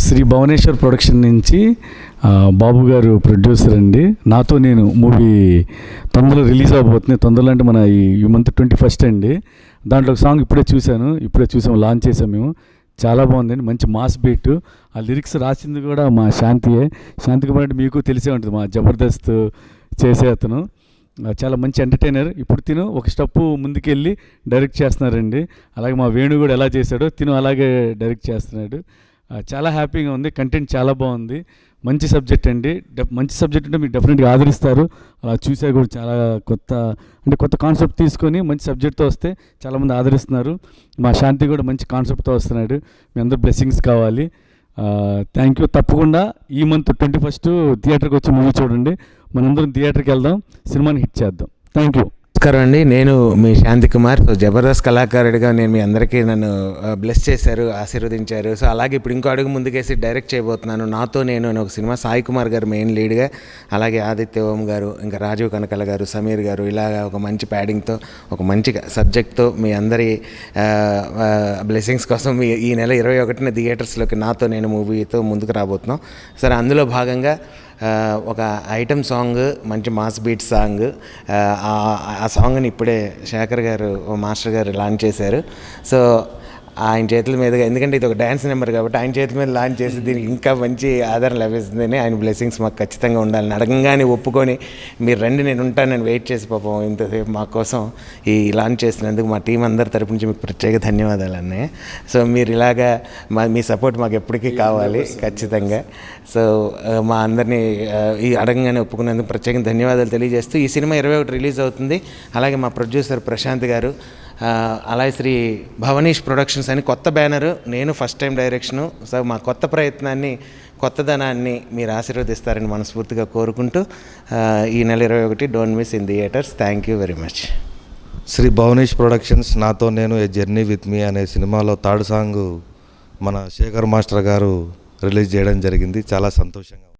Shri Bhubaneswar production నుంచి బాబు గారు producer అండి. నాతో నేను మూవీ తొందరలో రిలీజ్ అవబోతుంది. తొందరలో అంటే మన ఈ మంత్ 21 అండి. దాంట్లో ఒక సాంగ్ ఇప్పుడే చూసాము, లాంచ్ చేసాము మేము. చాలా బాగుందండి, మంచి మాస్ బీట్. ఆ లిరిక్స్ రాసింది కూడా మా శాంతియే. శాంతి కుమార్ అంటే మీకు తెలిసే ఉంటుంది, మా జబర్దస్త్ చేసే అతను. చాలా మంచి ఎంటర్టైనర్. ఇప్పుడు తిను ఒక స్టెప్ ముందుకెళ్ళి డైరెక్ట్ చేస్తున్నారండి. అలాగే మా వేణు కూడా ఎలా చేశాడో తిను అలాగే డైరెక్ట్ చేస్తున్నాడు. చాలా హ్యాపీగా ఉంది. కంటెంట్ చాలా బాగుంది. మంచి సబ్జెక్ట్ అండి. మంచి సబ్జెక్ట్ అంటే మీరు డెఫినెట్గా ఆదరిస్తారు. అలా చూసా కూడా చాలా కొత్త కాన్సెప్ట్ తీసుకొని మంచి సబ్జెక్ట్తో వస్తే చాలామంది ఆదరిస్తున్నారు. మా శాంతి కూడా మంచి కాన్సెప్ట్తో వస్తున్నాడు. మీ అందరూ బ్లెస్సింగ్స్ కావాలి. Thank you. తప్పకుండా ఈ మంత్ 21 థియేటర్కి వచ్చి మూవీ చూడండి. మనందరం థియేటర్కి వెళ్దాం, సినిమాని హిట్ చేద్దాం. Thank you. నమస్కారం అండి, నేను మీ శాంతి కుమార్. సో జబర్దస్త్ కళాకారుడిగా నేను మీ అందరికీ నన్ను బ్లెస్ చేశారు, ఆశీర్వదించారు. సో అలాగే ఇప్పుడు ఇంకో అడుగు ముందుకేసి డైరెక్ట్ చేయబోతున్నాను. నాతో నేను అని ఒక సినిమా. సాయి కుమార్ గారు మెయిన్ లీడ్గా, అలాగే ఆదిత్య ఓం గారు, ఇంకా రాజీవ్ కనకల గారు, సమీర్ గారు, ఇలాగ ఒక మంచి ప్యాడింగ్తో, ఒక మంచి సబ్జెక్ట్తో మీ అందరి బ్లెస్సింగ్స్ కోసం ఈ నెల 21న థియేటర్స్లోకి నాతో నేను మూవీతో ముందుకు రాబోతున్నాం. సరే, అందులో భాగంగా ఒక ఐటమ్ సాంగ్, మంచి మాస్ బీట్ సాంగ్. ఆ సాంగ్ని ఇప్పుడే శేఖర్ గారు, మాస్టర్ గారు లాంచ్ చేశారు. సో ఆయన చేతుల మీదుగా, ఎందుకంటే ఇది ఒక డ్యాన్స్ నెంబర్ కాబట్టి ఆయన చేతుల మీద లాంచ్ చేసి దీనికి ఇంకా మంచి ఆదరణ లభిస్తుందని, ఆయన బ్లెస్సింగ్స్ మాకు ఖచ్చితంగా ఉండాలని అడగంగానే ఒప్పుకొని మీరు రండి నేను ఉంటానని వెయిట్ చేసి పాపం ఇంతసేపు మా కోసం ఈ లాంచ్ చేసినందుకు మా టీం అందరి తరపు నుంచి మీకు ప్రత్యేక ధన్యవాదాలు అన్నయ్య. సో మీరు ఇలాగా మీ సపోర్ట్ మాకు ఎప్పటికీ కావాలి ఖచ్చితంగా. సో మా అందరినీ ఈ అడగంగానే ఒప్పుకున్నందుకు ప్రత్యేక ధన్యవాదాలు తెలియజేస్తూ, ఈ సినిమా 21 రిలీజ్ అవుతుంది. అలాగే మా ప్రొడ్యూసర్ ప్రశాంత్ గారు, అలాగే శ్రీ భవనీష్ ప్రొడక్షన్స్ అని కొత్త బ్యానరు, నేను ఫస్ట్ టైం డైరెక్షను. సో మా కొత్త ప్రయత్నాన్ని, కొత్తదనాన్ని మీరు ఆశీర్వదిస్తారని మనస్ఫూర్తిగా కోరుకుంటూ, ఈ నెల 21 don't miss in theatres. Thank you very much. Shri Bhuvanesh productions నాతో నేను ఏ జర్నీ విత్ మీ అనే సినిమాలో థర్డ్ సాంగ్ మన శేఖర్ మాస్టర్ గారు రిలీజ్ చేయడం జరిగింది. చాలా సంతోషంగా